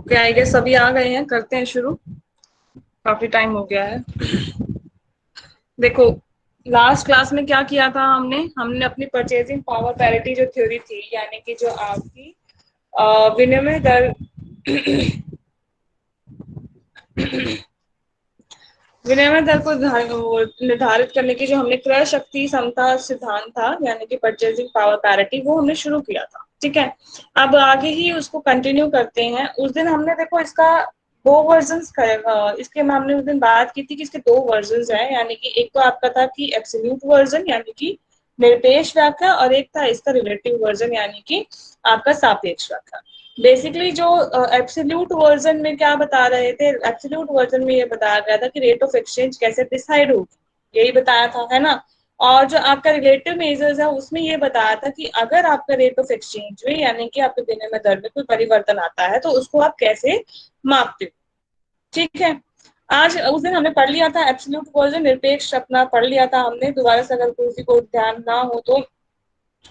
Okay, I guess सभी आ गए हैं, करते हैं शुरू। काफी टाइम हो गया है। देखो, लास्ट क्लास में क्या किया था हमने हमने अपनी परचेजिंग पावर पैरिटी जो थ्योरी थी, यानी कि जो आपकी विनिमय दर विनिमय दर को निर्धारित करने की जो हमने क्रय शक्ति समता सिद्धांत था, यानी कि परचेजिंग पावर पैरिटी, वो हमने शुरू किया था। ठीक है, अब आगे ही उसको कंटिन्यू करते हैं। उस दिन हमने देखो इसका दो वर्जन्स इसके में हमने उस दिन बात की थी कि इसके दो वर्जन्स हैं, यानी कि एक तो आपका था कि एब्सोल्यूट वर्जन यानी कि निरपेक्ष व्याख्या, और एक था इसका रिलेटिव वर्जन यानी कि आपका सापेक्ष व्याख्या। बेसिकली जो एब्सोल्यूट वर्जन में क्या बता रहे थे, एब्सोल्यूट वर्जन में ये बताया गया था कि रेट ऑफ एक्सचेंज कैसे डिसाइड होगी, यही बताया था, है ना। और जो आपका रिलेटिव मेजर्स है उसमें ये बताया था कि अगर आपका रेट ऑफ एक्सचेंज में यानी कि आपके विनिमय दर में कोई परिवर्तन आता है तो उसको आप कैसे मापते हो। ठीक है, आज उस दिन हमने पढ़ लिया था एब्सोल्यूट वर्जन, निरपेक्ष अपना पढ़ लिया था हमने। दोबारा से अगर किसी को ध्यान ना हो तो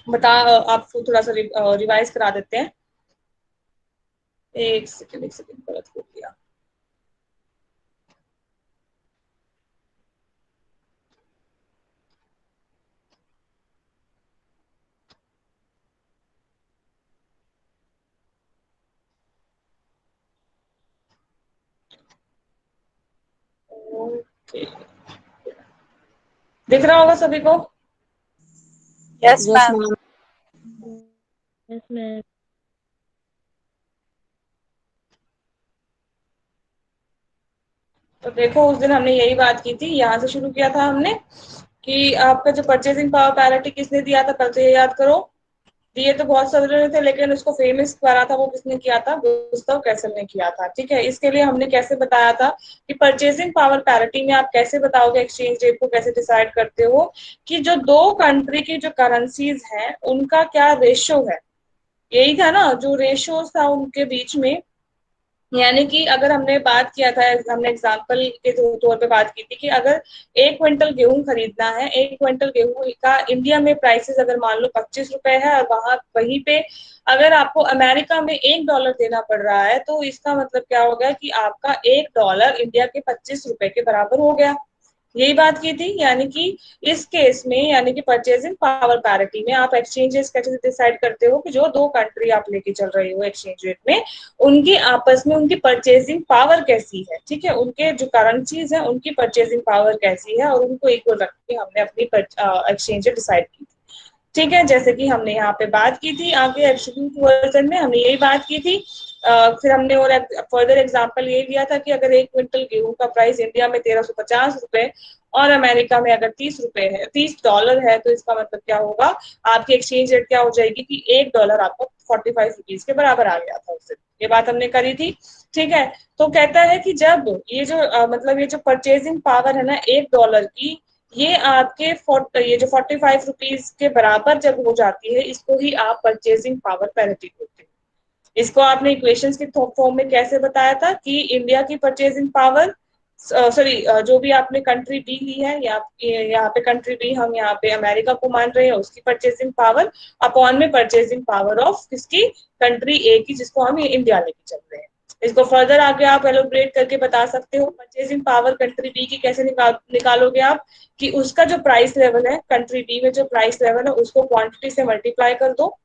बता, आपको थोड़ा सा रिवाइज करा देते हैं। एक सेकंड गलत हो गया। ओके, दिख रहा होगा सभी को। Yes yes ma'am. Ma'am. Yes ma'am. तो देखो, उस दिन हमने यही बात की थी, यहाँ से शुरू किया था हमने कि आपका जो परचेसिंग पावर पैरिटी किसने दिया था, पहले तो ये याद करो। दिए तो बहुत सारे थे, लेकिन उसको फेमस करा था वो किसने किया था, गुस्ताव कैसल ने किया था। ठीक है, इसके लिए हमने कैसे बताया था कि परचेसिंग पावर पैरिटी में आप कैसे बताओगे, एक्सचेंज रेट को कैसे डिसाइड करते हो, कि जो दो कंट्री की जो करेंसीज हैं उनका क्या रेशो है। यही था ना, जो रेशो था उनके बीच में। यानी कि अगर हमने बात किया था, हमने एग्जांपल के तौर पे बात की थी कि अगर 1 क्विंटल गेहूं खरीदना है, 1 क्विंटल गेहूं का इंडिया में प्राइसेस अगर मान लो 25 रुपए है, और वहीं पे अगर आपको अमेरिका में $1 देना पड़ रहा है, तो इसका मतलब क्या हो गया कि आपका $1 इंडिया के 25 रुपए के बराबर हो गया। यही बात की थी, यानी कि इस केस में यानी कि परचेजिंग पावर पैरिटी में आप एक्सचेंजेस कैसे डिसाइड करते हो कि जो दो कंट्री आप लेके चल रहे हो एक्सचेंज रेट में, उनकी आपस में उनकी परचेजिंग पावर कैसी है। ठीक है, उनके जो करेंसीज है उनकी परचेजिंग पावर कैसी है, और उनको इक्वल रख के हमने अपनी एक्सचेंज डिसाइड की थी। ठीक है, जैसे कि हमने यहाँ पे बात की थी, आगे एब्सोल्यूट वर्जन में हमने यही बात की थी। फिर हमने और फर्दर एग्जांपल ये लिया था कि अगर 1 क्विंटल गेहूं का प्राइस इंडिया में 1350 रुपए और अमेरिका में अगर 30 रुपए है, $30 है, तो इसका मतलब क्या होगा, आपकी एक्सचेंज रेट क्या हो जाएगी कि $1 आपका 45 रुपीज के बराबर आ गया था उस दिन। ये बात हमने करी थी। ठीक है, तो कहता है कि जब ये जो मतलब ये जो परचेजिंग पावर है ना $1 की, ये जो 45 रुपीज के बराबर जब हो जाती है, इसको ही आप परचेजिंग पावर पैरिटी बोलते हैं। इसको आपने इक्वेशंस के फॉर्म में कैसे बताया था कि इंडिया की परचेजिंग पावर, सॉरी, जो भी आपने कंट्री बी ली है, यहाँ पे कंट्री बी हम यहाँ पे अमेरिका को मान रहे हैं, उसकी परचेजिंग पावर अपॉन में परचेजिंग पावर ऑफ किसकी, कंट्री ए की, जिसको हम इंडिया लेके चल रहे हैं। इसको फर्दर आगे आप एलोब्रेट करके बता सकते हो, परचेजिंग पावर कंट्री बी की कैसे निकालोगे आप, कि उसका जो प्राइस लेवल है कंट्री बी में, जो प्राइस लेवल है उसको क्वांटिटी से मल्टीप्लाई कर दो।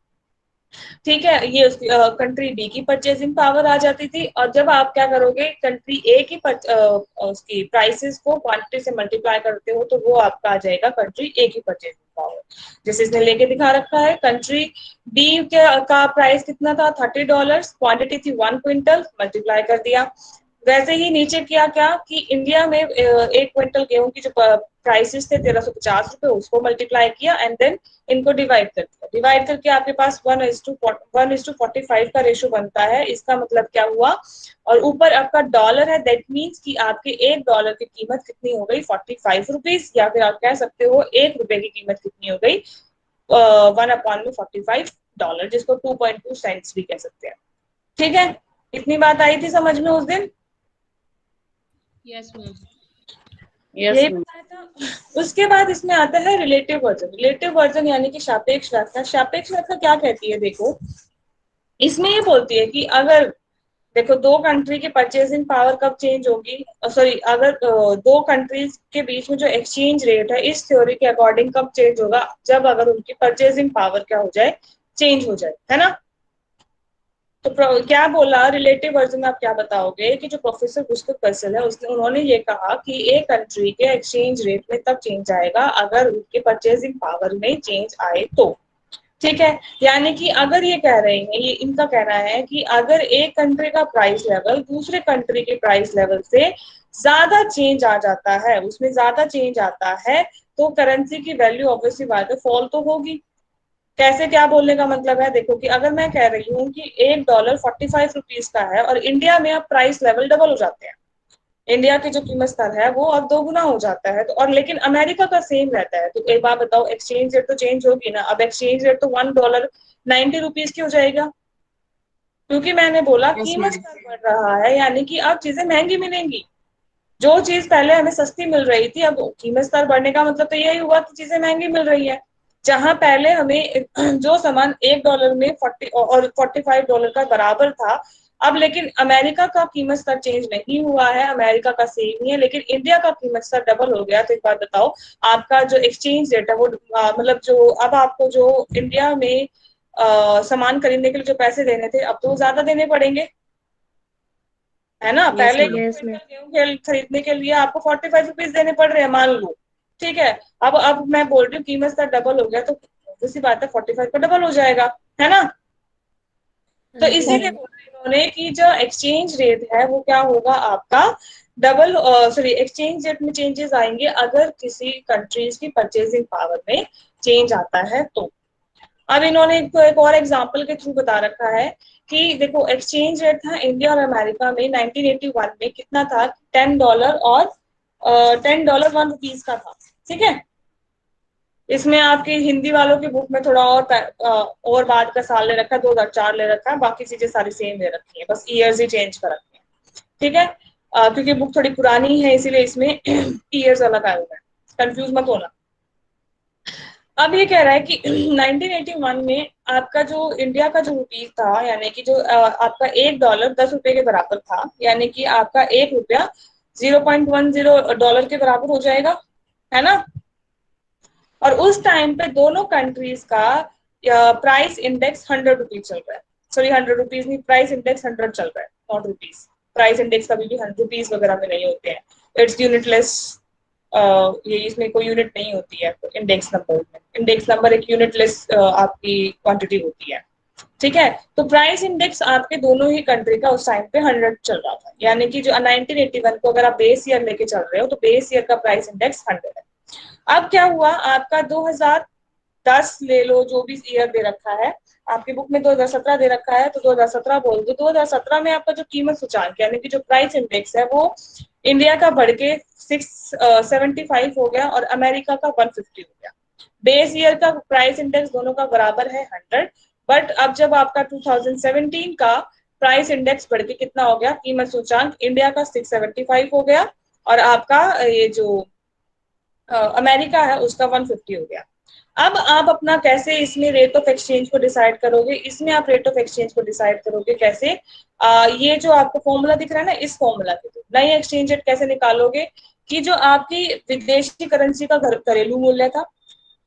ठीक है, ये उसकी कंट्री बी की परचेसिंग पावर आ जाती थी। और जब आप क्या करोगे, कंट्री ए की उसकी प्राइसेस को क्वांटिटी से मल्टीप्लाई करते हो, तो वो आपका आ जाएगा कंट्री ए की परचेसिंग पावर। जैसे इसने लेके दिखा रखा है, कंट्री बी का प्राइस कितना था, $30, क्वांटिटी थी 1 क्विंटल, मल्टीप्लाई कर दिया। वैसे ही नीचे किया क्या कि इंडिया में 1 क्विंटल गेहूं की जो प्राइसेस थे 1350 रुपए, उसको मल्टीप्लाई किया एंड देन इनको डिवाइड कर दिया। डिवाइड करके आपके पास 1:45 का रेशो बनता है। इसका मतलब क्या हुआ, और ऊपर आपका डॉलर है, दैट मीन्स कि आपके $1 की कीमत कितनी हो गई, 45 रुपीज, या फिर आप कह सकते हो ₹1 की कीमत कितनी हो गई, 1/45 डॉलर, जिसको 2.2 सेंट्स भी कह सकते हैं। ठीक है, इतनी बात आई थी समझ में उस दिन। Yes ma'am. यही बताया था। उसके बाद इसमें आता है रिलेटिव वर्जन। रिलेटिव वर्जन यानी कि सापेक्ष व्याख्या। सापेक्ष व्याख्या क्या कहती है, देखो इसमें ये बोलती है कि अगर देखो दो कंट्री की परचेसिंग पावर कब चेंज होगी, सॉरी, अगर दो कंट्रीज के बीच में जो एक्सचेंज रेट है इस थ्योरी के अकॉर्डिंग कब चेंज होगा, जब अगर उनकी परचेसिंग पावर क्या हो जाए, चेंज हो जाए, है ना। तो क्या बोला रिलेटिव वर्जन में, आप क्या बताओगे कि जो प्रोफेसर गुस्ताव फैसल है उसने उन्होंने ये कहा कि एक कंट्री के एक्सचेंज रेट में तब चेंज आएगा अगर उनके परचेसिंग पावर में चेंज आए तो। ठीक है, यानी कि अगर ये कह रहे हैं, ये इनका कहना है कि अगर एक कंट्री का प्राइस लेवल दूसरे कंट्री के प्राइस लेवल से ज्यादा चेंज आ जाता है, उसमें ज्यादा चेंज आता है, तो करेंसी की वैल्यू ऑब्वियसली बात है फॉल तो होगी। कैसे, क्या बोलने का मतलब है, देखो कि अगर मैं कह रही हूँ कि $1 45 का है और इंडिया में अब प्राइस लेवल डबल हो जाते हैं, इंडिया की जो कीमत स्तर है वो अब दोगुना हो जाता है, तो और लेकिन अमेरिका का सेम रहता है, तो एक बात बताओ, एक्सचेंज रेट तो चेंज होगी ना। अब एक्सचेंज रेट तो $1 90 की हो जाएगा, क्योंकि मैंने बोला यस कीमत मैम। स्तर बढ़ रहा है, यानी कि अब चीजें महंगी मिलेंगी। जो चीज पहले हमें सस्ती मिल रही थी, अब कीमत स्तर बढ़ने का मतलब तो यही हुआ कि चीजें महंगी मिल रही है। जहां पहले हमें जो सामान $1 में 45 का बराबर था, अब लेकिन अमेरिका का कीमत स्तर चेंज नहीं हुआ है, अमेरिका का सेम ही है, लेकिन इंडिया का कीमत स्तर डबल हो गया। तो एक बात बताओ, आपका जो एक्सचेंज रेट है वो मतलब जो अब आपको जो इंडिया में सामान खरीदने के लिए जो पैसे देने थे, अब तो ज्यादा देने पड़ेंगे, है ना। यस पहले मैम। Yes ma'am. गेहूं खरीदने के लिए आपको ₹45 देने पड़ रहे हैं, मान लो। ठीक है, अब मैं बोल रही हूँ कीमत का डबल हो गया, तो उसी बात है 45 का डबल हो जाएगा, है ना। तो हाँ जी इसीलिए मैम। बोल रही हूँ उन्होंने कि जो एक्सचेंज रेट है वो क्या होगा आपका, डबल, सॉरी, एक्सचेंज रेट में चेंजेस आएंगे अगर किसी कंट्रीज की परचेसिंग पावर में चेंज आता है तो। अब इन्होंने एक और एग्जांपल के थ्रू बता रखा है कि देखो एक्सचेंज रेट था इंडिया और अमेरिका में 1981 में कितना था, $10 और $10 1 रुपीज का था। ठीक है, इसमें आपकी हिंदी वालों की बुक में थोड़ा और बाद का साल ले रखा है, 2004 ले रखा है, बाकी चीजें सारी सेम ले रखी है, बस ईयर्स ही चेंज कर रखे हैं। ठीक है, क्योंकि बुक थोड़ी पुरानी है इसीलिए इसमें ईयर्स अलग आए हुए हैं, कंफ्यूज मत होना। अब ये कह रहा है कि 1981 में आपका जो इंडिया का जो रुपीज था, यानी कि जो आपका $1 10 रुपए के बराबर था, यानी कि आपका ₹1 $0.10 के बराबर हो जाएगा, है ना। और उस टाइम पे दोनों कंट्रीज का प्राइस इंडेक्स ₹100 चल रहा है, सॉरी ₹100 नहीं, प्राइस इंडेक्स 100 चल रहा है, नॉट रुपीज। प्राइस इंडेक्स कभी भी ₹100 वगैरह में नहीं होते हैं, इट्स यूनिटलेस। ये इसमें कोई यूनिट नहीं होती है इंडेक्स नंबर में, इंडेक्स नंबर एक यूनिटलेस आपकी क्वांटिटी होती है। ठीक है, तो प्राइस इंडेक्स आपके दोनों ही कंट्री का उस टाइम पे 100 चल रहा था, यानी कि जो 1981 को अगर आप बेस ईयर लेके चल रहे हो तो बेस ईयर का प्राइस इंडेक्स 100 है। अब क्या हुआ, आपका 2010 ले लो, जो भी ईयर दे रखा है आपकी बुक में 2017 दे रखा है, तो 2017 बोल दो। 2017 में आपका जो कीमत सूचांक यानी कि जो प्राइस इंडेक्स है वो इंडिया का बढ़ के 675 हो गया और अमेरिका का 150 हो गया। बेस ईयर का प्राइस इंडेक्स दोनों का बराबर है 100, बट अब जब आपका 2017 का प्राइस इंडेक्स बढ़ के कितना हो गया, कीमत सूचांक इंडिया का 675 हो गया और आपका ये जो अमेरिका है उसका 150 हो गया। अब आप अपना कैसे इसमें रेट ऑफ एक्सचेंज को डिसाइड करोगे, इसमें आप रेट ऑफ एक्सचेंज को डिसाइड करोगे कैसे, ये जो आपको फॉर्मूला दिख रहा है ना, इस फॉर्मूला के थ्रू नई एक्सचेंज रेट कैसे निकालोगे, कि जो आपकी विदेशी करेंसी का घरेलू मूल्य था,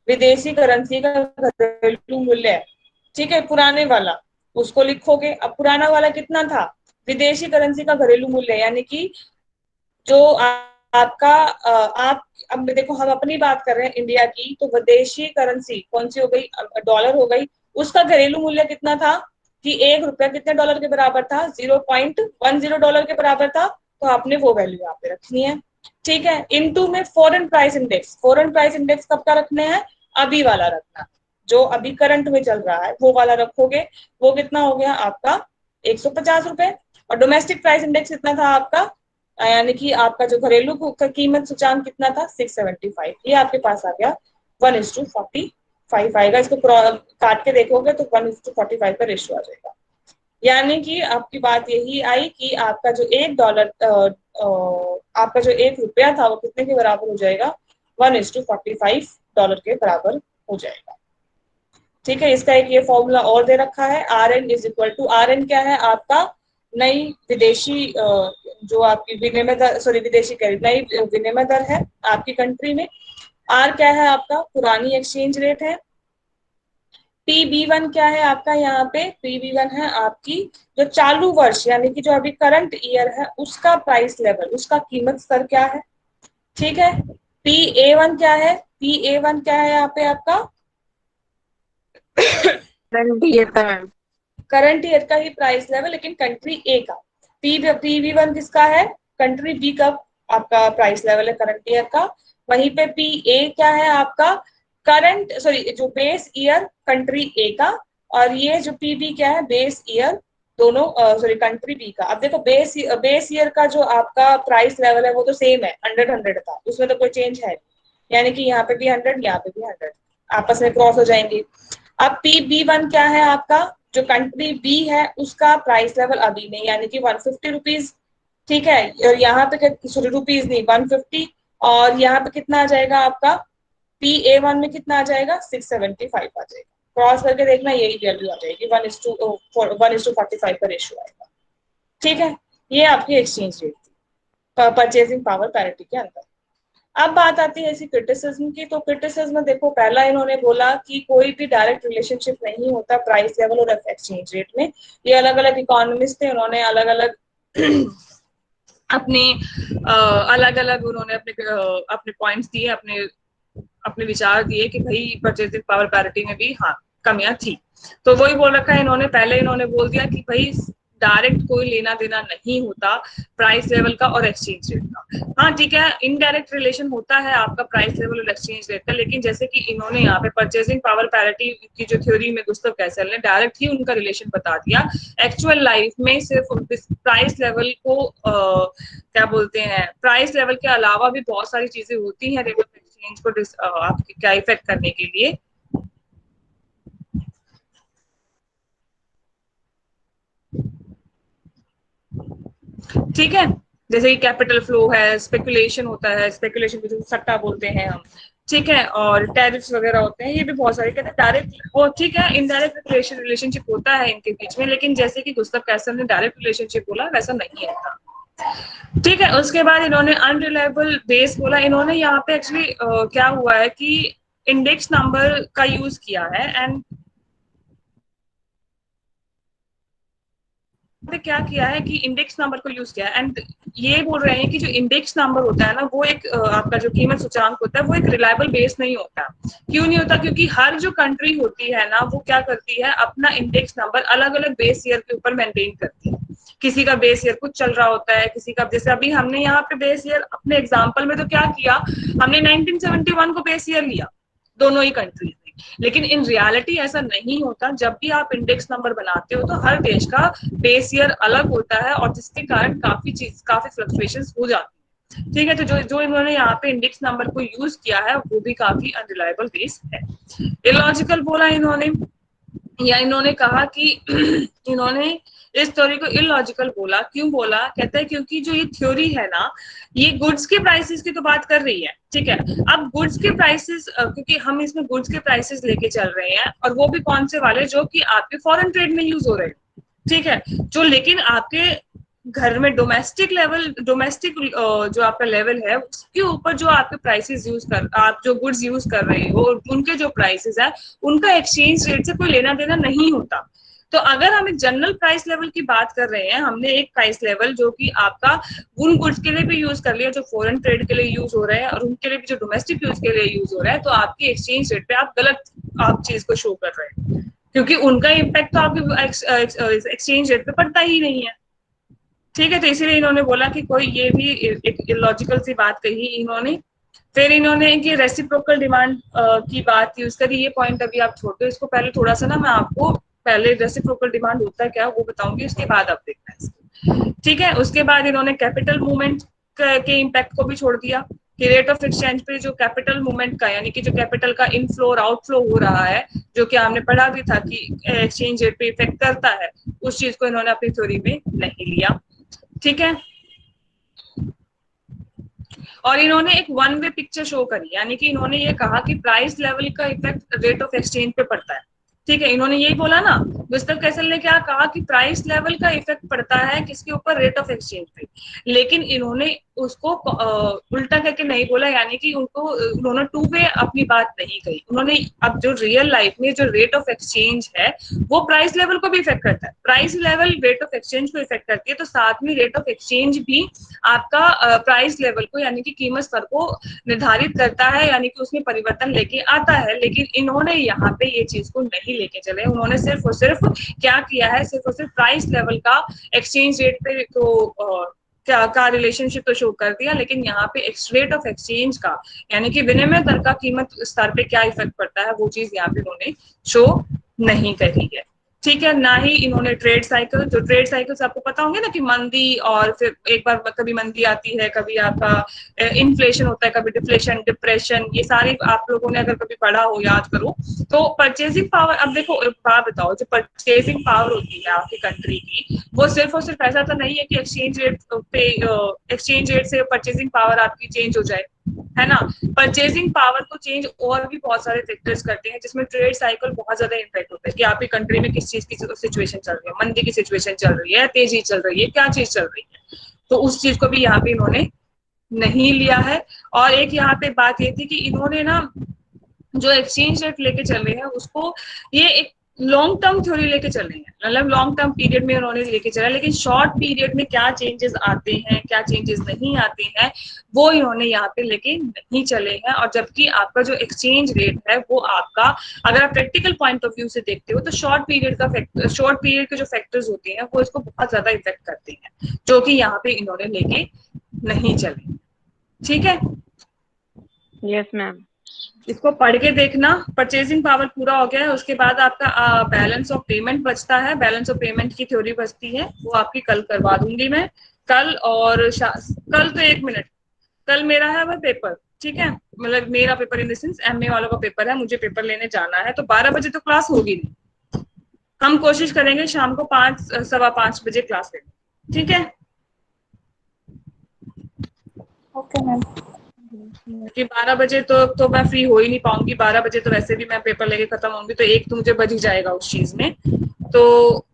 विदेशी करेंसी का घरेलू मूल्य है, ठीक है, पुराने वाला, उसको लिखोगे। अब पुराना वाला कितना था, विदेशी करेंसी का घरेलू मूल्य, यानी कि जो आपका आप, अब देखो हम अपनी बात कर रहे हैं इंडिया की, तो विदेशी करेंसी कौन सी हो गई, डॉलर हो गई, उसका घरेलू मूल्य कितना था, कि ₹1 कितने डॉलर के बराबर था, $0.10 के बराबर था, तो आपने वो वैल्यू यहाँ पे रखनी है। ठीक है, इनटू में foreign price index, foreign price index कब का रखना है, अभी वाला रखना, जो अभी करंट में चल रहा है वो वाला रखोगे। वो कितना हो गया आपका, ₹150। और डोमेस्टिक प्राइस इंडेक्स कितना था आपका, यानी कि आपका जो घरेलू का कीमत सूचांक कितना था, 675, ये आपके पास आ गया 1:45 आएगा। इसको काट के देखोगे तो 1:45 का रेशियो आ जाएगा। यानी कि आपकी बात यही आई कि आपका जो $1, आपका जो ₹1 था वो कितने के बराबर हो जाएगा, $1:45 के बराबर हो जाएगा। ठीक है, इसका एक ये फॉर्मूला और दे रखा है, RN is equal to, RN क्या है आपका, नई विदेशी जो आपकी विनिमय दर, सॉरी विदेशी कह रही, नई विनिमय दर है आपकी कंट्री में। आर क्या है आपका पुरानी एक्सचेंज रेट है। PB1 क्या है आपका, यहाँ पे PB1 है आपकी जो चालू वर्ष यानी कि जो अभी करंट ईयर है उसका प्राइस लेवल, उसका कीमत स्तर क्या है। ठीक है। PA1 क्या है, PA1 क्या है यहाँ पे आपका करंट ईयर का मैम। करंट ईयर का ही प्राइस लेवल, लेकिन कंट्री ए का। PB1 किसका है, कंट्री बी का आपका प्राइस लेवल है करंट ईयर का। वहीं पे PA क्या है आपका करंट, सॉरी जो बेस ईयर कंट्री ए का, और ये जो PB क्या है बेस ईयर दोनों, सॉरी कंट्री बी का। अब देखो बेस ईयर का जो आपका प्राइस लेवल है वो तो सेम है, 100 था, उसमें तो कोई चेंज है नहीं। यानी कि यहाँ पे भी 100, यहाँ पे भी 100, आपस में क्रॉस हो जाएंगे। अब PB1 क्या है आपका, जो कंट्री बी है उसका प्राइस लेवल अभी नहीं, यानी कि 150 रुपीज। ठीक है। और यहाँ पे सॉरी रुपीज नहीं, 150। और यहाँ पे कितना आ जाएगा आपका PA1 में कितना आ जाएगा, 675 आ जाएगा। क्रॉस करके देखना यही वैल्यू आ जाएगी, 1:45 का रेशियो आएगा। ठीक है। ये आपकी एक्सचेंज रेट थी परचेसिंग पावर पैरिटी के अंदर। अब बात आती है इसी क्रिटिसिज्म की। तो क्रिटिसिज्म में देखो, पहला इन्होंने बोला कि कोई भी डायरेक्ट रिलेशनशिप नहीं होता प्राइस लेवल और एक्सचेंज रेट में। ये अलग अलग इकोनॉमिस्ट थे, उन्होंने अलग अलग अपने अलग अलग उन्होंने अपने पॉइंट्स दिए, अपने अपने विचार दिए कि भाई परचेसिंग पावर पैरिटी में भी हाँ कमियां थी। तो वही बोल रखा है इन्होंने, पहले इन्होंने बोल दिया कि भाई डायरेक्ट कोई लेना देना नहीं होता प्राइस लेवल का और एक्सचेंज रेट का। हाँ ठीक है, इनडायरेक्ट रिलेशन होता है आपका प्राइस लेवल और एक्सचेंज रेट का, लेकिन जैसे कि इन्होंने यहाँ पे परचेसिंग पावर पैरिटी की जो थ्योरी में गुस्ताव कैसल ने डायरेक्ट ही उनका रिलेशन बता दिया। एक्चुअल लाइफ में सिर्फ प्राइस लेवल को क्या बोलते हैं, प्राइस लेवल के अलावा भी बहुत सारी चीजें होती हैं रेट ऑफ एक्सचेंज को आपके क्या इफेक्ट करने के लिए। ठीक है। जैसे कि कैपिटल फ्लो है, स्पेकुलेशन होता है, स्पेकुलेशन को जो सट्टा बोलते हैं हम। ठीक है। और टैरिफ्स वगैरह होते हैं, ये भी बहुत सारे कहते हैं डायरेक्ट और ठीक है इनडायरेक्ट रिलेशनशिप होता है इनके बीच में, लेकिन जैसे कि गुस्ताव कैसल ने डायरेक्ट रिलेशनशिप बोला वैसा नहीं होता। ठीक है। उसके बाद इन्होंने अनरिलायबल बेस बोला। इन्होंने यहाँ पे एक्चुअली क्या हुआ है कि इंडेक्स नंबर का यूज किया है एंड क्या किया है कि इंडेक्स नंबर को यूज किया है एंड ये बोल रहे हैं कि जो इंडेक्स नंबर होता है ना वो एक आपका जो कीमत सूचकांक होता है वो एक रिलायबल बेस नहीं होता। क्यों नहीं होता, क्योंकि हर जो कंट्री होती है ना वो क्या करती है अपना इंडेक्स नंबर अलग अलग बेस ईयर के ऊपर मेंटेन करती है। किसी का बेस ईयर कुछ चल रहा होता है, किसी का, जैसे अभी हमने यहाँ पे बेस ईयर अपने एग्जाम्पल में तो क्या किया, हमने 1971 को बेस ईयर लिया दोनों ही कंट्रीज में। लेकिन इन रियलिटी ऐसा नहीं होता। जब भी आप इंडेक्स नंबर बनाते हो तो हर देश का बेस ईयर अलग होता है और जिसके कारण काफी फ्लक्चुएशंस हो जाती है। ठीक है। तो जो जो इन्होंने यहाँ पे इंडेक्स नंबर को यूज किया है वो भी काफी अनरिलायबल बेस है। इलॉजिकल बोला इन्होंने, या इन्होंने कहा कि इन्होंने इस थ्योरी को इलॉजिकल बोला। क्यों बोला, कहता है क्योंकि जो ये थ्योरी है ना ये गुड्स के प्राइसेस की तो बात कर रही है। ठीक है। अब गुड्स के प्राइसेस, क्योंकि हम इसमें गुड्स के प्राइसेस लेके चल रहे हैं और वो भी कौन से वाले जो कि आपके फॉरेन ट्रेड में यूज हो रहे हैं। ठीक है। जो लेकिन आपके घर में डोमेस्टिक जो आपका लेवल है उसके ऊपर जो आपके प्राइसेस आप जो गुड्स यूज कर रहे हो उनके जो प्राइसेस है उनका एक्सचेंज रेट से कोई लेना देना नहीं होता। तो अगर हम एक जनरल प्राइस लेवल की बात कर रहे हैं, हमने एक प्राइस लेवल जो कि आपका उन गुड्स के लिए भी यूज कर लिया जो फॉरेन ट्रेड के लिए यूज हो रहे हैं और उनके लिए भी जो डोमेस्टिक यूज के लिए यूज हो रहा है, तो आपकी एक्सचेंज रेट पे आप गलत आप चीज को शो कर रहे हैं, क्योंकि उनका इम्पैक्ट तो आपके एक्सचेंज रेट पे पड़ता ही नहीं है। ठीक है। तो इसीलिए इन्होंने बोला कि कोई ये भी एक इलॉजिकल सी बात कही इन्होंने। फिर इन्होंने कि रेसिप्रोकल डिमांड की बात यूज करी। ये पॉइंट अभी आप छोड़ दो इसको, पहले थोड़ा सा ना मैं आपको पहले रेसिप्रोकल डिमांड होता है क्या वो बताऊंगी, उसके बाद आप देखना इसको। ठीक है। उसके बाद इन्होंने कैपिटल मूवमेंट के इम्पैक्ट को भी छोड़ दिया कि रेट ऑफ एक्सचेंज पे जो कैपिटल मूवमेंट का यानी कि जो कैपिटल का इनफ्लो और आउटफ्लो हो रहा है, जो कि हमने पढ़ा भी था कि एक्सचेंज रेट पे इफेक्ट करता है, उस चीज को इन्होंने अपनी थ्योरी में नहीं लिया। ठीक है। और इन्होंने एक वन वे पिक्चर शो करी, यानी कि इन्होंने ये कहा कि प्राइस लेवल का इफेक्ट रेट ऑफ एक्सचेंज पे पड़ता है। ठीक है, इन्होंने यही बोला ना, मिस्टर कैसल ने क्या कहा कि प्राइस लेवल का इफेक्ट पड़ता है किसके ऊपर, रेट ऑफ एक्सचेंज पे। लेकिन इन्होंने उसको उल्टा करके नहीं बोला, यानी कि उन्होंने टू वे अपनी बात नहीं कही। उन्होंने अब जो रियल लाइफ में जो रेट ऑफ एक्सचेंज है वो प्राइस लेवल को भी इफेक्ट करता है, price level rate of exchange को इफेक्ट करती है, तो साथ में रेट ऑफ एक्सचेंज भी आपका प्राइस लेवल को यानी कि कीमत स्तर को निर्धारित करता है, यानी कि उसमें परिवर्तन लेके आता है। लेकिन इन्होंने यहाँ पे ये चीज को नहीं लेके चले, उन्होंने सिर्फ और सिर्फ क्या किया है, सिर्फ और सिर्फ प्राइस लेवल का एक्सचेंज रेट पे तो क्या का रिलेशनशिप तो शो कर दिया, लेकिन यहाँ पे रेट ऑफ एक्सचेंज का यानी कि विनिमय दर का कीमत स्तर पे क्या इफेक्ट पड़ता है वो चीज यहाँ पे उन्होंने शो नहीं करी है। ठीक है, ना ही इन्होंने ट्रेड साइकिल, जो ट्रेड साइकिल्स आपको पता होंगे ना कि मंदी और फिर एक बार कभी मंदी आती है, कभी आपका इन्फ्लेशन होता है, कभी डिफ्लेशन, डिप्रेशन, ये सारी आप लोगों ने अगर कभी पढ़ा हो, याद करो। तो परचेजिंग पावर, अब देखो एक बात बताओ, जो परचेजिंग पावर होती है आपकी कंट्री की, वो सिर्फ और सिर्फ ऐसा तो नहीं है कि एक्सचेंज रेट पे एक्सचेंज रेट से परचेजिंग पावर आपकी चेंज हो जाए, है ना। परचेजिंग पावर को चेंज और भी बहुत सारे फैक्टर्स करते हैं, जिसमें ट्रेड साइकिल बहुत ज्यादा इम्पैक्ट होता है कि आपकी कंट्री में किस चीज की सिचुएशन चल रही है, मंदी की सिचुएशन चल रही है, तेजी चल रही है, क्या चीज चल रही है, तो उस चीज को भी यहाँ पे इन्होंने नहीं लिया है। और एक यहाँ पे बात ये थी कि इन्होंने ना जो एक्सचेंज रेट लेके चल रहे हैं उसको ये एक लॉन्ग टर्म थ्योरी लेके चल रहे हैं, मतलब लॉन्ग टर्म पीरियड में उन्होंने लेके चला, लेकिन शॉर्ट पीरियड में क्या चेंजेस आते हैं, क्या चेंजेस नहीं आते हैं, वो इन्होंने यहाँ पे लेके नहीं चले हैं। और जबकि आपका जो एक्सचेंज रेट है वो आपका, अगर आप प्रैक्टिकल पॉइंट ऑफ व्यू से देखते हो, तो शॉर्ट पीरियड के जो फैक्टर्स होते हैं वो इसको बहुत ज्यादा इफेक्ट करते हैं, जो कि यहाँ पे इन्होंने लेके नहीं चले। ठीक है, यस मैम। इसको पढ़ के देखना। परचेजिंग पावर पूरा हो गया है, उसके बाद आपका बैलेंस ऑफ पेमेंट बचता है, बैलेंस ऑफ पेमेंट की थ्योरी बचती है, वो आपकी कल करवा दूंगी मैं। कल और कल तो 1 मिनट, कल मेरा है वह पेपर, ठीक है, मतलब मेरा paper in the sense MA वालों का पेपर है, मुझे पेपर लेने जाना है, तो 12 बजे तो क्लास होगी नहीं। हम कोशिश करेंगे शाम को 5, 5:15 बजे क्लास लेने, ठीक है। Okay ma'am. कि 12 बजे तो मैं फ्री हो ही नहीं पाऊंगी, 12 बजे तो वैसे भी मैं पेपर लेके खत्म होंगी, तो एक तो मुझे बज ही जाएगा उस चीज में। तो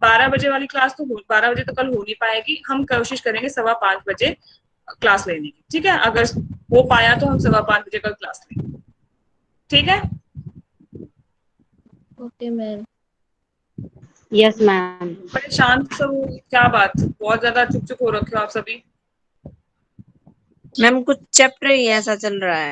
12 बजे वाली क्लास तो 12 बजे तो कल हो नहीं पाएगी, हम कोशिश करेंगे 5:15 बजे क्लास लेने की, ठीक है। अगर हो पाया तो हम 5:15 बजे कल क्लास लेंगे, ठीक है। Okay ma'am. Yes ma'am. बड़े शांत सब हो, क्या बात, बहुत ज्यादा चुप चुप हो रखे हो आप सभी। मैम कुछ चैप्टर ही ऐसा चल रहा है।